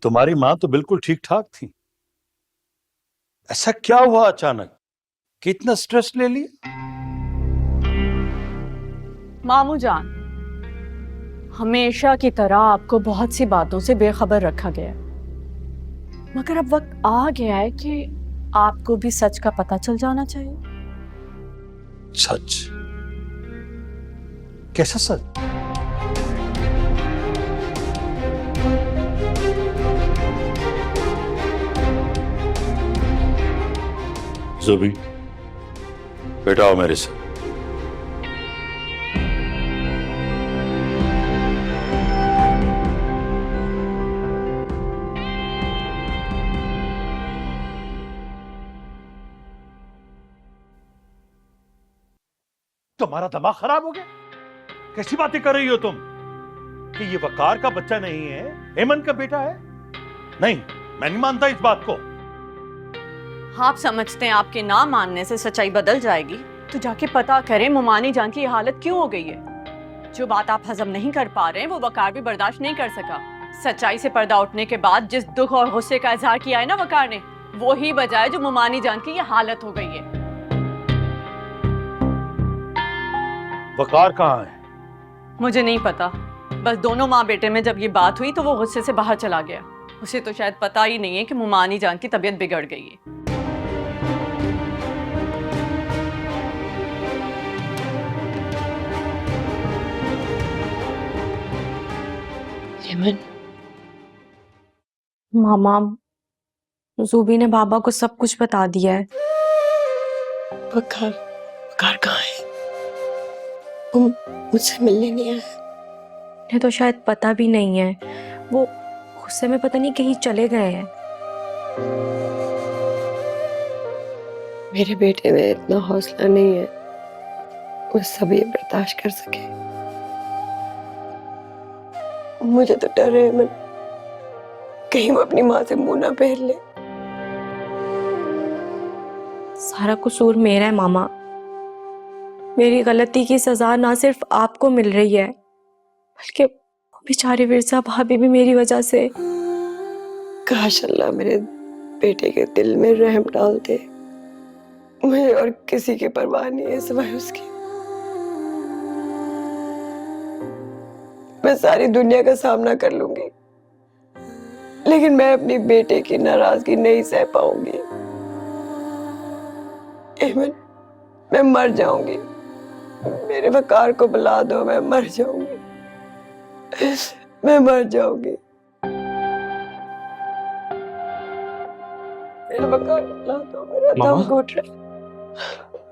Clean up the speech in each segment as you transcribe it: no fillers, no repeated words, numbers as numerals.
तुम्हारी माँ तो बिल्कुल ठीक ठाक थी, ऐसा क्या हुआ अचानक कि इतना स्ट्रेस ले लिया? मामू जान, हमेशा की तरह आपको बहुत सी बातों से बेखबर रखा गया है, मगर अब वक्त आ गया है कि आपको भी सच का पता चल जाना चाहिए। सच? कैसा सच? ज़ुबी, बेटा आओ मेरे साथ। तुम्हारा दिमाग खराब हो गया? कैसी बातें कर रही हो तुम कि ये वकार का बच्चा नहीं है, हेमंत का बेटा है? नहीं, मैं नहीं मानता इस बात को। आप समझते हैं आपके ना मानने से सच्चाई बदल जाएगी? तो जाके पता करें मुमानी जान की ये हालत क्यों हो गई है। जो बात आप हजम नहीं कर पा रहे हैं वो वकार भी बर्दाश्त नहीं कर सका। सच्चाई से पर्दा उठने के बाद जिस दुख और गुस्से का इजहार किया है ना वकार ने, वो ही वजह है जो मुमानी जान की ये हालत हो गई है। वकार कहाँ है? मुझे नहीं पता, बस दोनों माँ बेटे में जब ये बात हुई तो वो गुस्से से बाहर चला गया। उसे तो शायद पता ही नहीं है कि मुमानी जान की तबीयत बिगड़ गई है। हेमंत, मामा, ज़ुबी ने बाबा को सब कुछ बता दिया है। वकार, वकार कहाँ है? वो मुझसे मिलने नहीं आया। उन्हें तो शायद पता भी नहीं है, वो गुस्से में पता नहीं कहीं चले गए हैं। मेरे बेटे में इतना हौसला नहीं है वो सब ये बर्दाश्त कर सके। मुझे तो डर है मन, कहीं वो अपनी माँ से मुंह ना फेर ले। सारा कसूर मेरा है मामा। मेरी गलती की सजा ना सिर्फ आपको मिल रही है, बल्कि बेचारे विरसा भाभी भी मेरी वजह से। काश अल्लाह मेरे बेटे के दिल में रहम डाल दे। मुझे और किसी की परवाह नहीं है सिवाय उसकी। मैं सारी दुनिया का सामना कर लूंगी, लेकिन मैं अपनी बेटे की नाराजगी नहीं सह पाऊंगी। एमन, मैं मर जाऊंगी। मेरे वकार को बुला दो, मैं मर जाऊंगी। मैं मर जाऊंगी। मेरा वकार बुला दो, मेरा दम घुट रहा है।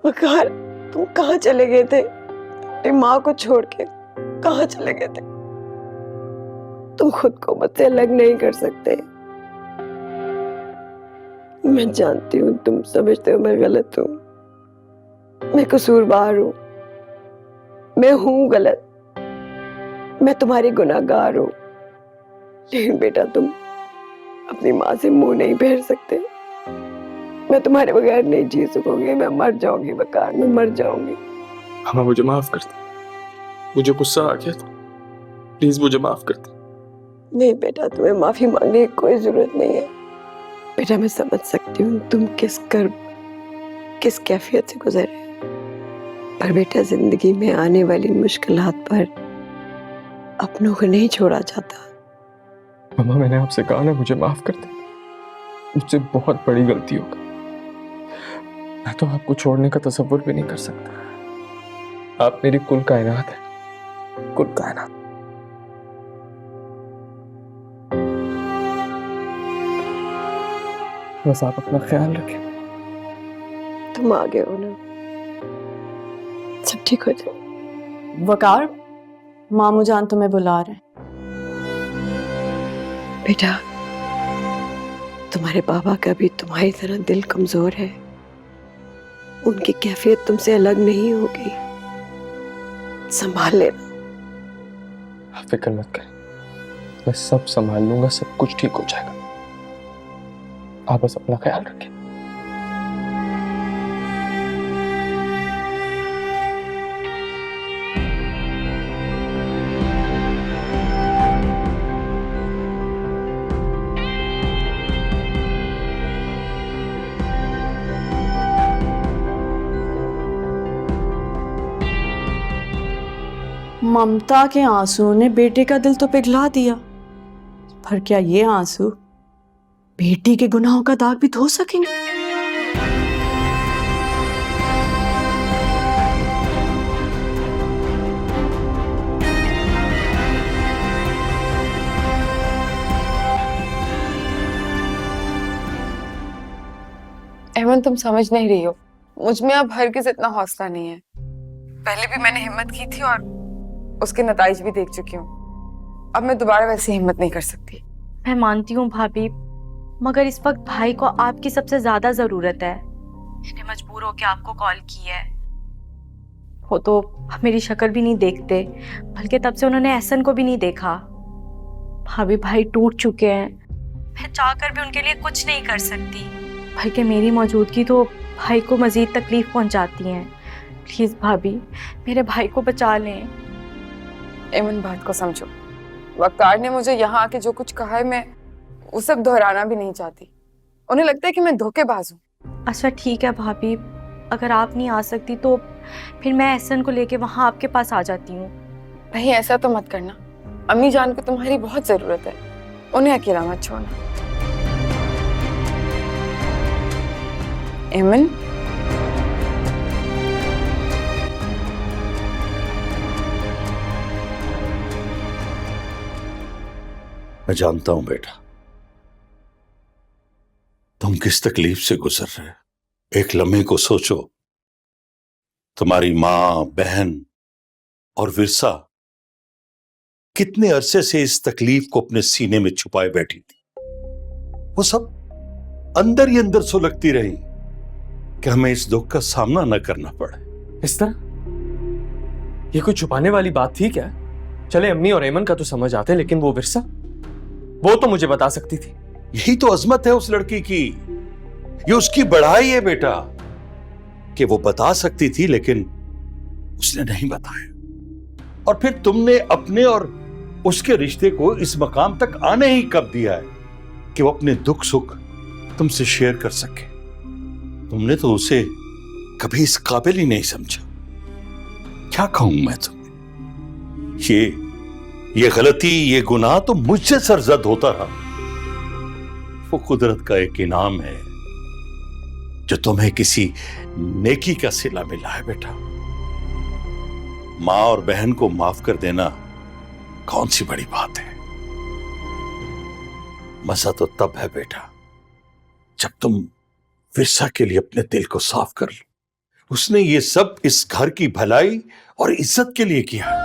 वकार, तुम कहाँ चले गए थे? अपनी माँ को छोड़ के कहाँ चले गए थे? तुम खुद को मुझसे अलग नहीं कर सकते। मैं जानती हूँ तुम समझते हो मैं गलत हूँ, मैं कसूरवार हूँ, मैं हूँ गलत, मैं तुम्हारी गुनाहगार हूँ। लेकिन बेटा तुम अपनी माँ से मुंह नहीं फेर सकते। मैं तुम्हारे बगैर नहीं जी सकूंगी। मैं मर जाऊंगी वकार, मैं मर जाऊंगी। मामा मुझे माफ कर दे, मुझे गुस्सा आ गया था, प्लीज मुझे माफ कर दे। नहीं बेटा, तुम्हें माफी मांगने की कोई जरूरत नहीं है। बेटा मैं समझ सकती हूँ तुम किस कर्ब, किस कैफियत से गुजरे, पर बेटा जिंदगी में आने वाली मुश्किलात पर अपनों को नहीं छोड़ा जाता। मामा मैंने आपसे कहा ना मुझे माफ कर दे, मुझसे बहुत बड़ी गलती हो गई। मैं तो आपको छोड़ने का तसव्वुर भी नहीं कर सकता। आप मेरी कुल कायनात है, कुल कायनात। बस आप अपना ख्याल रखें। तुम आ गए हो ना, सब ठीक हो जाए। वकार, मामू जान तुम्हें बुला रहे हैं। बेटा तुम्हारे बाबा का भी तुम्हारी तरह दिल कमजोर है, उनकी कैफियत तुमसे अलग नहीं होगी, संभाल लेना। आप फिक्र मत करें, मैं सब संभाल लूंगा, सब कुछ ठीक हो जाएगा। आप बस अपना ख्याल रखें। ममता के आंसू ने बेटे का दिल तो पिघला दिया, पर क्या ये आंसू बेटी के गुनाहों का दाग भी धो सकेंगे? अहमद, तुम समझ नहीं रही हो, मुझ में अब हरगिज इतना हौसला नहीं है। पहले भी मैंने हिम्मत की थी और उसके नताइज भी देख चुकी हूँ। अब मैं दोबारा वैसे हिम्मत नहीं कर सकती। मैं मानती हूँ भाभी, मगर इस वक्त भाई को आपकी सबसे ज्यादा जरूरत है। मैंने मजबूर होकर आपको कॉल की है। वो तो मेरी शक्ल भी नहीं देखते, बल्कि तब से उन्होंने एहसन को भी नहीं देखा। भाभी, भाई टूट चुके हैं। मैं चाहकर भी उनके लिए कुछ नहीं कर सकती, बल्कि मेरी मौजूदगी तो भाई को मजीद तकलीफ पहुंचाती है। प्लीज भाभी, मेरे भाई को बचा लें। एमन, बात को समझो। वकार ने मुझे यहाँ आके जो कुछ कहा है, मैं वो सब दोहराना भी नहीं चाहती। उन्हें लगता है कि मैं धोखेबाज हूँ। अच्छा ठीक है भाभी, अगर आप नहीं आ सकती तो फिर मैं एहसन को लेके वहाँ आपके पास आ जाती हूँ। नहीं, ऐसा तो मत करना। अम्मी जान को तुम्हारी बहुत जरूरत है, उन्हें अकेला मत छोड़ना। एमन, मैं जानता हूं बेटा, तुम किस तकलीफ से गुजर रहे हो। एक लम्हे को सोचो, तुम्हारी मां, बहन और विरसा कितने अरसे से इस तकलीफ को अपने सीने में छुपाए बैठी थी। वो सब अंदर ही अंदर सुलगती रही कि हमें इस दुख का सामना न करना पड़े। इस तरह ये कोई छुपाने वाली बात थी क्या? चले अम्मी और एमन का तो समझ आते, लेकिन वो विरसा, वो तो मुझे बता सकती थी। यही तो अजमत है उस लड़की की, ये उसकी बढ़ाई है बेटा, कि वो बता सकती थी लेकिन उसने नहीं बताया। और फिर तुमने अपने और उसके रिश्ते को इस मकाम तक आने ही कब दिया है कि वो अपने दुख सुख तुमसे शेयर कर सके। तुमने तो उसे कभी इस काबिल ही नहीं समझा। क्या कहूं मैं तुम्हें, ये गलती, ये गुनाह तो मुझसे सरजद होता रहा। वो कुदरत का एक इनाम है जो तुम्हें किसी नेकी का सिला मिला है बेटा। मां और बहन को माफ कर देना कौन सी बड़ी बात है। मजा तो तब है बेटा जब तुम विरसा के लिए अपने दिल को साफ कर लो। उसने ये सब इस घर की भलाई और इज्जत के लिए किया।